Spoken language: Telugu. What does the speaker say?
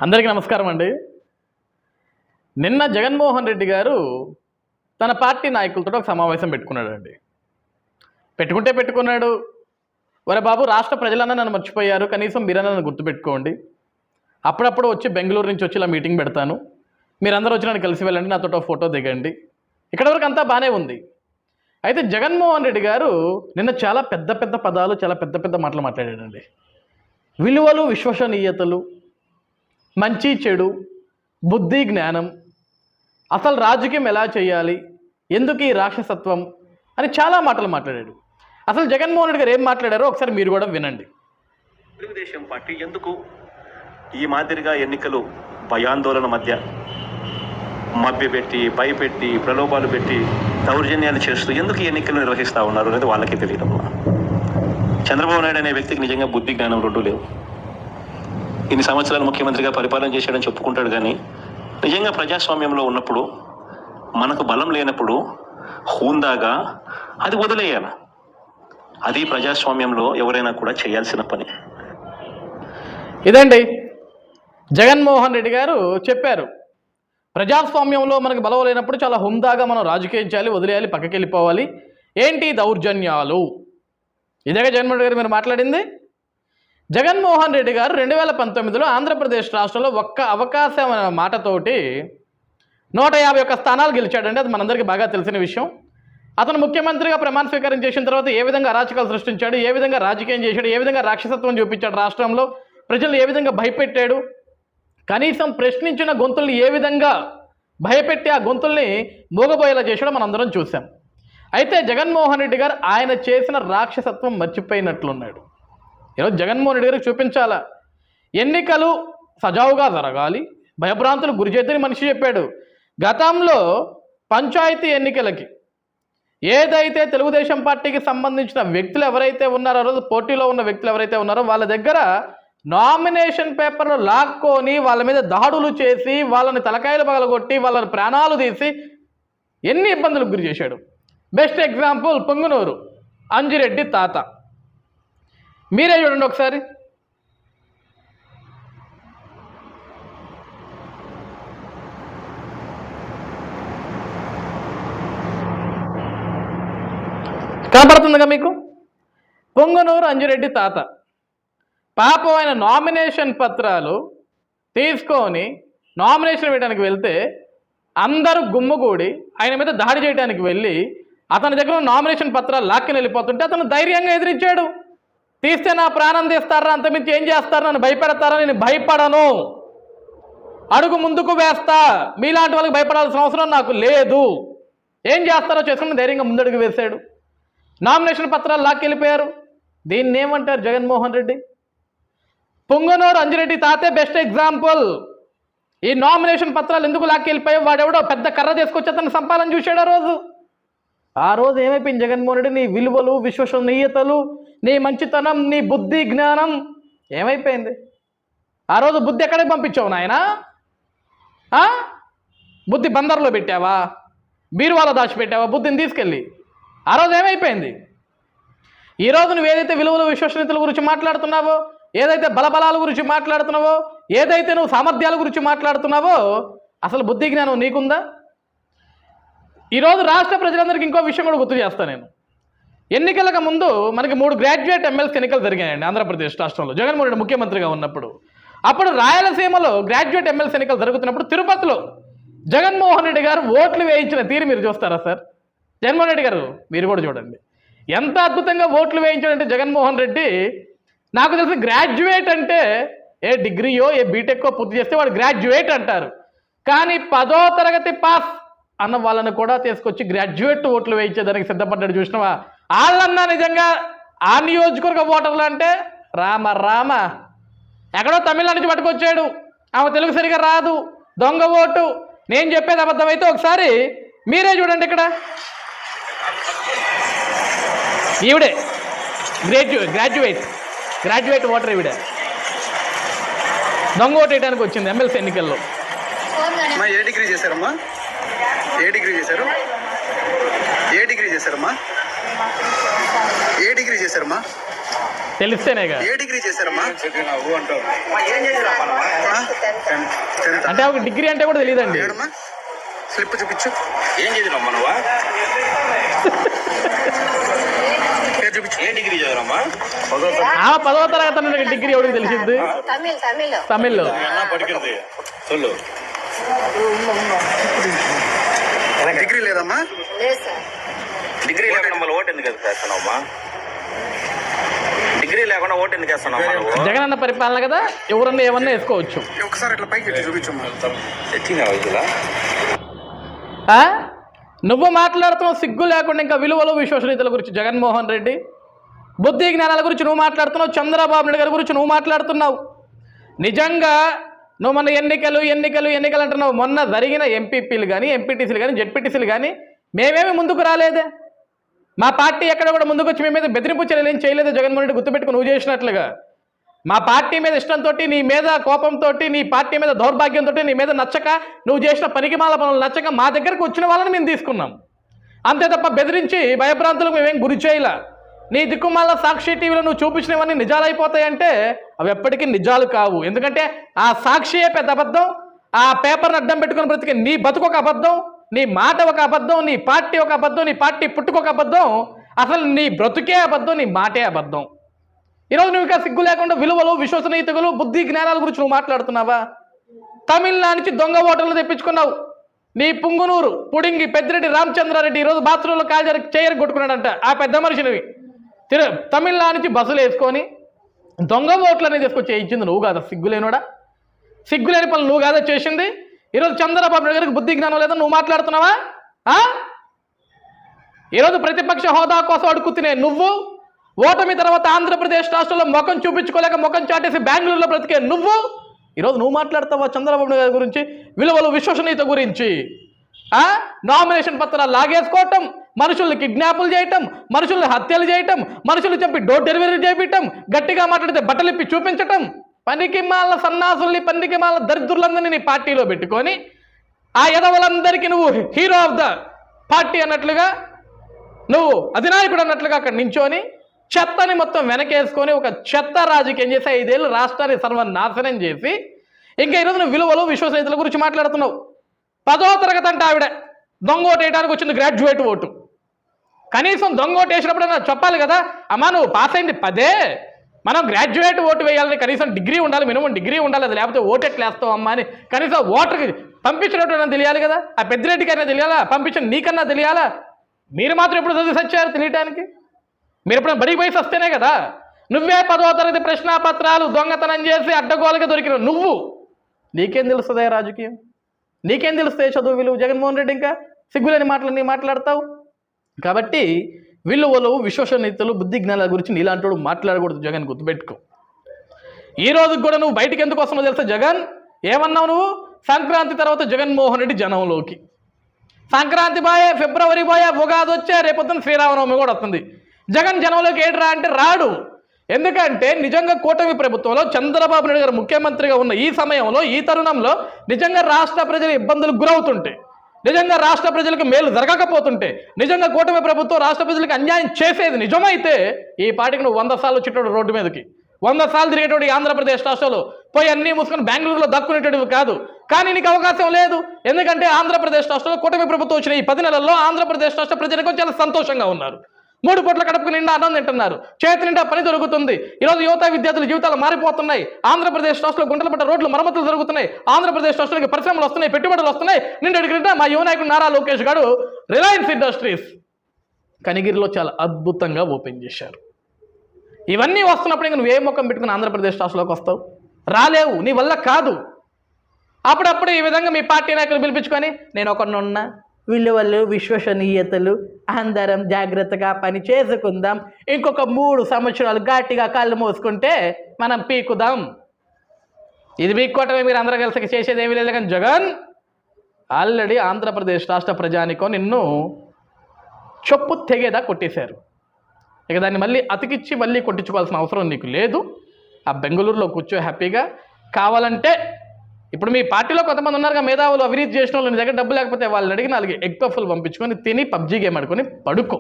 అందరికీ నమస్కారం అండి. నిన్న జగన్మోహన్ రెడ్డి గారు తన పార్టీ నాయకులతో ఒక సమావేశం పెట్టుకున్నాడండి. పెట్టుకున్నాడు. ఒరే బాబు, రాష్ట్ర ప్రజలన్నా నన్ను మర్చిపోయారు, కనీసం మీరన్నా నన్ను గుర్తుపెట్టుకోండి. అప్పుడప్పుడు వచ్చి బెంగళూరు నుంచి వచ్చి ఇలా మీటింగ్ పెడతాను, మీరందరూ వచ్చి నన్ను కలిసి వెళ్ళండి, నాతో ఫోటో దిగండి. ఇక్కడ వరకు అంతా బాగానే ఉంది. అయితే జగన్మోహన్ రెడ్డి గారు నిన్న చాలా పెద్ద పెద్ద పదాలు, చాలా పెద్ద పెద్ద మాటలు మాట్లాడాడండి. విలువలు, విశ్వసనీయతలు, మంచి చెడు, బుద్ధి జ్ఞానం, అసలు రాజకీయం ఎలా చేయాలి, ఎందుకు ఈ రాక్షసత్వం అని చాలా మాటలు మాట్లాడాడు. అసలు జగన్మోహన్ రెడ్డి గారు ఏం మాట్లాడారో ఒకసారి మీరు కూడా వినండి. తెలుగుదేశం పార్టీ ఎందుకు ఈ మాదిరిగా ఎన్నికలు భయాందోళన మధ్య మభ్యపెట్టి, భయపెట్టి, ప్రలోభాలు పెట్టి, దౌర్జన్యాలు చేస్తూ ఎందుకు ఈ ఎన్నికలు నిర్వహిస్తూ ఉన్నారు అనేది వాళ్ళకి తెలియడం. చంద్రబాబు నాయుడు అనే వ్యక్తికి నిజంగా బుద్ధి జ్ఞానం రెండూ లేవు. ఇన్ని సంవత్సరాలు ముఖ్యమంత్రిగా పరిపాలన చేశాడని చెప్పుకుంటాడు, కానీ నిజంగా ప్రజాస్వామ్యంలో ఉన్నప్పుడు, మనకు బలం లేనప్పుడు హూందాగా అది వదిలేయాలి. అది ప్రజాస్వామ్యంలో ఎవరైనా కూడా చేయాల్సిన పని. ఇదండి జగన్మోహన్ రెడ్డి గారు చెప్పారు. ప్రజాస్వామ్యంలో మనకు బలం లేనప్పుడు చాలా హుందాగా మనం రాజకీయం చేయాలి, వదిలేయాలి, పక్కకి వెళ్ళిపోవాలి. ఏంటి దౌర్జన్యాలు? ఇదేగా జగన్మోహన్ రెడ్డి గారు మీరు మాట్లాడింది. జగన్మోహన్ రెడ్డి గారు 2019లో ఆంధ్రప్రదేశ్ రాష్ట్రంలో ఒక్క అవకాశం అనే మాటతోటి 151 స్థానాలు గెలిచాడండి. అది మనందరికీ బాగా తెలిసిన విషయం. అతను ముఖ్యమంత్రిగా ప్రమాణ స్వీకారం చేసిన తర్వాత ఏ విధంగా అరాచకాలు సృష్టించాడు, ఏ విధంగా రాజకీయం చేశాడు, ఏ విధంగా రాక్షసత్వం చూపించాడు, రాష్ట్రంలో ప్రజలు ఏ విధంగా భయపెట్టాడు, కనీసం ప్రశ్నించిన గొంతుల్ని ఏ విధంగా భయపెట్టి ఆ గొంతుల్ని మూగబోయేలా చేశాడో మనందరం చూసాం. అయితే జగన్మోహన్ రెడ్డి గారు ఆయన చేసిన రాక్షసత్వం మర్చిపోయినట్లున్నాడు. ఈరోజు జగన్మోహన్ రెడ్డి గారికి చూపించాలా, ఎన్నికలు సజావుగా జరగాలి, భయభ్రాంతులు గురి చేద్దని మనిషి చెప్పాడు. గతంలో పంచాయతీ ఎన్నికలకి ఏదైతే తెలుగుదేశం పార్టీకి సంబంధించిన వ్యక్తులు ఎవరైతే ఉన్నారో, రోజు పోటీలో ఉన్న వ్యక్తులు ఎవరైతే ఉన్నారో వాళ్ళ దగ్గర నామినేషన్ పేపర్లు లాక్కొని వాళ్ళ మీద దాడులు చేసి, వాళ్ళని తలకాయలు పగలగొట్టి, వాళ్ళని ప్రాణాలు తీసి ఎన్ని ఇబ్బందులకు గురి చేశాడు. బెస్ట్ ఎగ్జాంపుల్ పొంగునూరు అంజిరెడ్డి తాత. మీరే చూడండి ఒకసారి. కనపడుతుందిగా మీకు? పొంగనూరు అంజిరెడ్డి తాత పాపం ఆయన నామినేషన్ పత్రాలు తీసుకొని నామినేషన్ వేయడానికి వెళ్తే అందరూ గుమ్ముగూడి ఆయన మీద దాడి చేయడానికి వెళ్ళి అతని దగ్గర నామినేషన్ పత్రాలు లాక్కిని వెళ్ళిపోతుంటే అతను ధైర్యంగా ఎదిరించాడు. తీస్తే నా ప్రాణం తీస్తారా, అంతమించి ఏం చేస్తారా, నన్ను భయపెడతారా, నేను భయపడను, అడుగు ముందుకు వేస్తా, మీలాంటి వాళ్ళకి భయపడాల్సిన అవసరం నాకు లేదు, ఏం చేస్తారో చేసుకుని ధైర్యంగా ముందడుగు వేశాడు. నామినేషన్ పత్రాలు లాక్కెళ్ళిపోయారు. దీన్ని ఏమంటారు జగన్మోహన్ రెడ్డి? పొంగనూరు అంజిరెడ్డి తాతే బెస్ట్ ఎగ్జాంపుల్. ఈ నామినేషన్ పత్రాలు ఎందుకు లాక్కెళ్ళిపోయావు? వాడెవడో పెద్ద కర్ర తీసుకొచ్చి అతను సంపాదన చూశాడు. ఆ రోజు ఏమైపోయింది జగన్మోహన్ రెడ్డి? నీ విలువలు, విశ్వసనీయతలు, నీ మంచితనం, నీ బుద్ధి జ్ఞానం ఏమైపోయింది? ఆ రోజు బుద్ధి ఎక్కడికి పంపించావు నాయనా? బుద్ధి బందర్లో పెట్టావా, బీరువాలో దాచిపెట్టావా బుద్ధిని తీసుకెళ్ళి? ఆ రోజు ఏమైపోయింది? ఈరోజు నువ్వు ఏదైతే విలువలు, విశ్వసనీయతల గురించి మాట్లాడుతున్నావో, ఏదైతే బలబలాల గురించి మాట్లాడుతున్నావో, ఏదైతే నువ్వు సామర్థ్యాల గురించి మాట్లాడుతున్నావో, అసలు బుద్ధి జ్ఞానం నీకుందా? ఈరోజు రాష్ట్ర ప్రజలందరికీ ఇంకో విషయం కూడా గుర్తు చేస్తాను నేను. ఎన్నికలకు ముందు మనకి 3 గ్రాడ్యుయేట్ ఎమ్మెల్సీ ఎన్నికలు జరిగాయండి ఆంధ్రప్రదేశ్ రాష్ట్రంలో జగన్మోహన్ రెడ్డి ముఖ్యమంత్రిగా ఉన్నప్పుడు. అప్పుడు రాయలసీమలో గ్రాడ్యుయేట్ ఎమ్మెల్సీ ఎన్నికలు జరుగుతున్నప్పుడు తిరుపతిలో జగన్మోహన్ రెడ్డి గారు ఓట్లు వేయించిన తీరు మీరు చూస్తారా సార్? జగన్మోహన్ రెడ్డి గారు మీరు కూడా చూడండి ఎంత అద్భుతంగా ఓట్లు వేయించాడంటే జగన్మోహన్ రెడ్డి. నాకు తెలిసి గ్రాడ్యుయేట్ అంటే ఏ డిగ్రీయో ఏ బీటెక్కో పూర్తి చేస్తే వాడు గ్రాడ్యుయేట్ అంటారు, కానీ 10వ తరగతి పాస్ అన్న వాళ్ళని కూడా తీసుకొచ్చి గ్రాడ్యుయేట్ ఓట్లు వేయించేదానికి సిద్ధపడ్డాడు. చూసినావా? వాళ్ళన్నా నిజంగా ఆ నియోజకవర్గ ఓటర్లు అంటే రామ రామ, ఎక్కడో తమిళనాడు నుంచి పట్టుకొచ్చాడు, ఆమె తెలుగు సరిగా రాదు, దొంగ ఓటు. నేను చెప్పేది అబద్ధమైతే ఒకసారి మీరే చూడండి. ఇక్కడ ఈవిడే గ్రాడ్యుయేట్ ఓటర్, ఈవిడే దొంగ ఓటు వేయడానికి వచ్చింది ఎమ్మెల్సీ ఎన్నికల్లో. ఏ డిగ్రీ చేశారమ్మా? ఏ డిగ్రీ చేశారు? ఏ డిగ్రీ చేశారమ్మా? ఏ డిగ్రీ చేశారమ్మా? తెలిస్తేనేగా. ఏ డిగ్రీ చేశారమ్మా? అంటే ఒక డిగ్రీ అంటే కూడా తెలియదండి. ఏడమ్మా స్లిప్ చూపించు. ఏం చదివినమ్మా నువ్వు? పేరు చూపించు. ఏ డిగ్రీ చదివినమ్మా? 10వ తరగతి డిగ్రీ ఎవరికి తెలిసింది? తమిళ్లో. పడికింది చొల్లు. డిగ్రీ లేదమ్మా? డిగ్రీ లేకుండా మళ్ళీ ఓటు ఎందుకు వేస్తున్నావమ్మా? డిగ్రీ లేకుండా ఓటు ఎందుకు వేస్తున్నావమ్మా నువ్వు? జగన్ అన్న పరిపాలన కదా, ఎవరన్నా ఏమన్నా వేసుకోవచ్చు. ఒకసారి ఇట్లా పైకి ఎత్తి చూపించమ్మా. తెచ్చినావా ఇలా? ఆ? నువ్వు మాట్లాడుతున్నావు సిగ్గు లేకుండా ఇంకా విలువలు విశ్వసనీయతల గురించి. జగన్మోహన్ రెడ్డి బుద్ధి జ్ఞానాల గురించి నువ్వు మాట్లాడుతున్నావు, చంద్రబాబు నాయుడు గారి గురించి నువ్వు మాట్లాడుతున్నావు. నిజంగా నువ్వు మొన్న ఎన్నికలు అంటున్నావు. మొన్న జరిగిన ఎంపీపీలు కానీ ఎంపీటీసీలు కానీ జెడ్పీటీసీలు కానీ మేమేమి ముందుకు రాలేదే. మా పార్టీ ఎక్కడ కూడా ముందుకు వచ్చి మేము మీద బెదిరింపు చర్యలు ఏం చేయలేదు. జగన్మోహన్ రెడ్డి గుర్తుపెట్టుకు నువ్వు చేసినట్లుగా మా పార్టీ మీద ఇష్టంతో, నీ మీద కోపంతో, నీ పార్టీ మీద దౌర్భాగ్యంతో, నీ మీద నచ్చక, నువ్వు చేసిన పనికిమాల పనులు నచ్చక మా దగ్గరకు వచ్చిన వాళ్ళని మేము తీసుకున్నాం. అంతే తప్ప బెదిరించి భయభ్రాంతులకు మేమేం గురి చేయలే. నీ దిక్కుమాల సాక్షి టీవీలో నువ్వు చూపించినవన్నీ నిజాలు అయిపోతాయంటే అవి ఎప్పటికీ నిజాలు కావు. ఎందుకంటే ఆ సాక్షియే పెద్ద అబద్ధం. ఆ పేపర్ని అడ్డం పెట్టుకుని బ్రతికే నీ బతుకు ఒక అబద్ధం, నీ మాట ఒక అబద్ధం, నీ పార్టీ ఒక అబద్ధం, నీ పార్టీ పుట్టుకొక అబద్ధం, అసలు నీ బ్రతుకే అబద్ధం, నీ మాటే అబద్ధం. ఈరోజు నువ్వు ఇంకా సిగ్గు లేకుండా విలువలు విశ్వసనీయతలు బుద్ధి జ్ఞానాల గురించి నువ్వు మాట్లాడుతున్నావా? తమిళనాడు నుంచి దొంగ ఓటర్లు తెప్పించుకున్నావు. నీ పుంగునూరు పుడింగి పెద్దిరెడ్డి రామచంద్రారెడ్డి ఈరోజు బాత్రూంలో కాల్జరి చేయరు కొట్టుకున్నాడంట. ఆ పెద్ద మనిషినివి తమిళనాడు నుంచి బస్సులు వేసుకొని దొంగ ఓట్లు అనేది తీసుకొచ్చి ఇచ్చింది నువ్వు కాదా? సిగ్గులేనోడా, సిగ్గులేని పనులు నువ్వు కాదా చేసింది? ఈరోజు చంద్రబాబు నాయుడు గారికి బుద్ధి జ్ఞానం లేదా నువ్వు మాట్లాడుతున్నావా? ఈరోజు ప్రతిపక్ష హోదా కోసం అడుగు తినే నువ్వు, ఓటమి తర్వాత ఆంధ్రప్రదేశ్ రాష్ట్రంలో ముఖం చూపించుకోలేక ముఖం చాటేసి బెంగళూరులో బ్రతికే నువ్వు ఈరోజు నువ్వు మాట్లాడతావా చంద్రబాబు నాయుడు గారి గురించి, విలువలు విశ్వసనీయత గురించి? నామినేషన్ పత్రాలు లాగేసుకోవటం, మనుషుల్ని కిడ్నాపులు చేయటం, మనుషుల్ని హత్యలు చేయటం, మనుషులు చంపి డోర్ డెలివరీ చేయటం, గట్టిగా మాట్లాడితే బట్టలిప్పి చూపించటం, పనికి మాల సన్నాసుల్ని, పనికి మాల దరిద్రులందరినీ నీ పార్టీలో పెట్టుకొని ఆ ఎదవలందరికీ నువ్వు హీరో ఆఫ్ ద పార్టీ అన్నట్లుగా, నువ్వు అధినాయకుడు అన్నట్లుగా అక్కడ నించోని చెత్తని మొత్తం వెనకేసుకొని ఒక చెత్త రాజకీయం చేసి 5 ఏళ్ళు రాష్ట్రాన్ని సర్వనాశనం చేసి ఇంకా ఈరోజు నువ్వు విలువలు విశ్వసనీయతల గురించి మాట్లాడుతున్నావు. 10వ తరగతి అంటే ఆవిడ దొంగ ఓటు వేయడానికి వచ్చింది, గ్రాడ్యుయేట్ ఓటు. కనీసం దొంగ ఓటు వేసినప్పుడు నాకు చెప్పాలి కదా, అమ్మా నువ్వు పాస్ అయింది 10, మనం గ్రాడ్యుయేట్ ఓటు వేయాలని కనీసం డిగ్రీ ఉండాలి, మినిమం డిగ్రీ ఉండాలి, అది లేకపోతే ఓటు ఎట్లా వేస్తావు అమ్మా అని కనీసం ఓటర్కి పంపించినట్టు తెలియాలి కదా. ఆ పెద్దిరెడ్డికైనా తెలియాలా, పంపించిన నీకన్నా తెలియాలా? మీరు మాత్రం ఎప్పుడు చదివి సచ్చారు తెలియటానికి? మీరు ఎప్పుడైనా బడికి పోయి వస్తేనే కదా. నువ్వే 10వ తరగతి ప్రశ్నాపత్రాలు దొంగతనం చేసి అడ్డగోలుగా దొరికిన నువ్వు, నీకేం తెలుస్తుందా రాజకీయం? నీకేం తెలుస్తాయి చదువు విలువ? జగన్మోహన్ రెడ్డి ఇంకా సిగ్గులేని మాటలు నీ మాట్లాడతావు. కాబట్టి విలువలు విశ్వసనీయతలు బుద్ధి జ్ఞానాల గురించి నీలాంటి మాట్లాడకూడదు. జగన్ గుర్తుపెట్టుకో. ఈ రోజుకి కూడా నువ్వు బయటికి ఎందుకు వస్తున్నావు తెలుసా? జగన్ ఏమన్నావు నువ్వు? సంక్రాంతి తర్వాత జగన్మోహన్ రెడ్డి జనంలోకి. సంక్రాంతి బాయే, ఫిబ్రవరి బాయే, ఉగాది వచ్చే, రేపొద్దున శ్రీరామనవమి కూడా వస్తుంది. జగన్ జనంలోకి ఏడ్రా అంటే రాడు. ఎందుకంటే నిజంగా కూటమి ప్రభుత్వంలో చంద్రబాబు నాయుడు గారు ముఖ్యమంత్రిగా ఉన్న ఈ సమయంలో, ఈ తరుణంలో నిజంగా రాష్ట్ర ప్రజలు ఇబ్బందులకు గురవుతుంటే, నిజంగా రాష్ట్ర ప్రజలకు మేలు జరగకపోతుంటే, నిజంగా కూటమి ప్రభుత్వం రాష్ట్ర ప్రజలకు అన్యాయం చేసేది నిజమైతే ఈ పార్టీకి నువ్వు 100 సార్లు వచ్చేటోడు రోడ్డు మీదకి, 100 సార్లు తిరిగేటోడు ఆంధ్రప్రదేశ్ రాష్ట్రంలో పోయి అన్నీ మూసుకొని బెంగళూరులో దక్కునేటోడు కాదు. కానీ నీకు అవకాశం లేదు. ఎందుకంటే ఆంధ్రప్రదేశ్ రాష్ట్రంలో కూటమి ప్రభుత్వం వచ్చిన ఈ 10 నెలల్లో ఆంధ్రప్రదేశ్ రాష్ట్ర ప్రజలకు చాలా సంతోషంగా ఉన్నారు. 3 పూట్ల కడుపుకు నిండా అన్నం తింటున్నారు, చేతి నిండా పని దొరుకుతుంది. ఈరోజు యువత విద్యార్థుల జీవితాలు మారిపోతున్నాయి. ఆంధ్రప్రదేశ్ రాష్ట్రంలో గుంటల పట్ట రోడ్లు మరమ్మతులు జరుగుతున్నాయి. ఆంధ్రప్రదేశ్ రాష్ట్రానికి పరిశ్రమలు వస్తున్నాయి, పెట్టుబడులు వస్తున్నాయి. నిండా మా యువ నాయకుడు నారా లోకేష్ గారు రిలయన్స్ ఇండస్ట్రీస్ కనిగిరిలో చాలా అద్భుతంగా ఓపెన్ చేశారు. ఇవన్నీ వస్తున్నప్పుడు ఇంకా నువ్వు ఏ ముఖం పెట్టుకుని ఆంధ్రప్రదేశ్ రాష్ట్రంలోకి వస్తావు? రాలేవు, నీ వల్ల కాదు. అప్పుడప్పుడు ఈ విధంగా మీ పార్టీ నాయకులు పిలిపించుకొని నేను ఒకరినున్నా, విలువలు విశ్వసనీయతలు అందరం జాగ్రత్తగా పని చేసుకుందాం, ఇంకొక 3 సంవత్సరాలు గట్టిగా కళ్ళు మోసుకుంటే మనం పీకుదాం. ఇది పీక్కోవటమే మీరు అందరూ కలిసి చేసేది ఏమీ లేదు. కానీ జగన్ ఆల్రెడీ ఆంధ్రప్రదేశ్ రాష్ట్ర ప్రజానికో నిన్ను చెప్పు తెగేదా కొట్టేశారు. ఇక దాన్ని మళ్ళీ అతికిచ్చి మళ్ళీ కొట్టించుకోవాల్సిన అవసరం నీకు లేదు. ఆ బెంగళూరులో కూర్చో హ్యాపీగా. కావాలంటే ఇప్పుడు మీ పార్టీలో కొంతమంది ఉన్నారుగా మేధావులు, అవినీతి చేసిన వాళ్ళు, నీ దగ్గర డబ్బు లేకపోతే వాళ్ళని అడిగి 4 ఎగ్ పఫ్లు పంపించుకొని తిని పబ్జీ గేమ్ ఆడుకొని పడుకో.